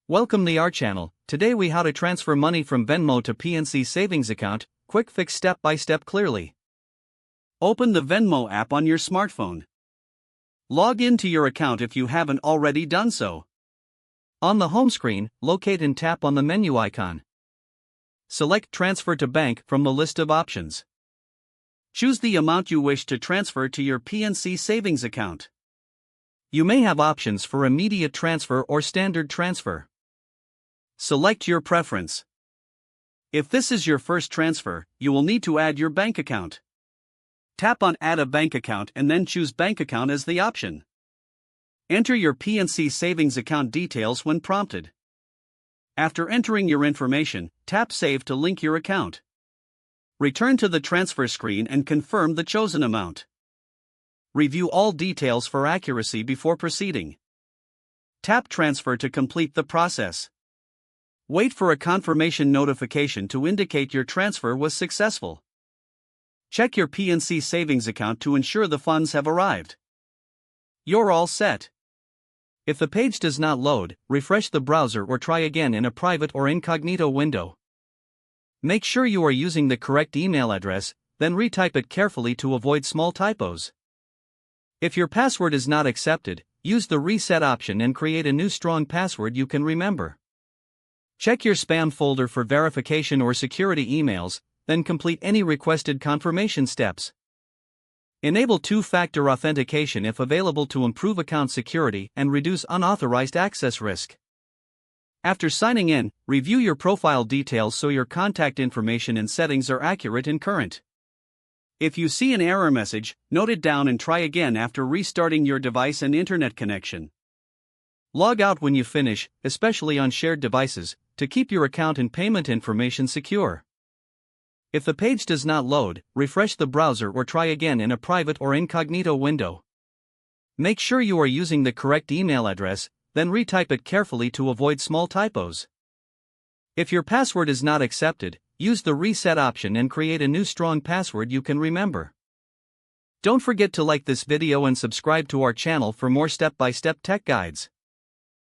Welcome to our channel. Today we how to transfer money from Venmo to PNC savings account, quick fix step by step clearly. Open the Venmo app on your smartphone. Log into your account if you haven't already done so. On the home screen, locate and tap on the menu icon. Select Transfer to Bank from the list of options. Choose the amount you wish to transfer to your PNC savings account. You may have options for immediate transfer or standard transfer. Select your preference. If this is your first transfer, you will need to add your bank account. Tap on Add a Bank Account and then choose Bank Account as the option. Enter your PNC savings account details when prompted. After entering your information, tap Save to link your account. Return to the transfer screen and confirm the chosen amount. Review all details for accuracy before proceeding. Tap Transfer to complete the process. Wait for a confirmation notification to indicate your transfer was successful. Check your PNC savings account to ensure the funds have arrived. You're all set. If the page does not load, refresh the browser or try again in a private or incognito window. Make sure you are using the correct email address, then retype it carefully to avoid small typos. If your password is not accepted, use the reset option and create a new strong password you can remember. Check your spam folder for verification or security emails, then complete any requested confirmation steps. Enable two-factor authentication if available to improve account security and reduce unauthorized access risk. After signing in, review your profile details so your contact information and settings are accurate and current. If you see an error message, note it down and try again after restarting your device and internet connection. Log out when you finish, especially on shared devices, to keep your account and payment information secure. If the page does not load, refresh the browser or try again in a private or incognito window. Make sure you are using the correct email address, then retype it carefully to avoid small typos. If your password is not accepted, use the reset option and create a new strong password you can remember. Don't forget to like this video and subscribe to our channel for more step-by-step tech guides.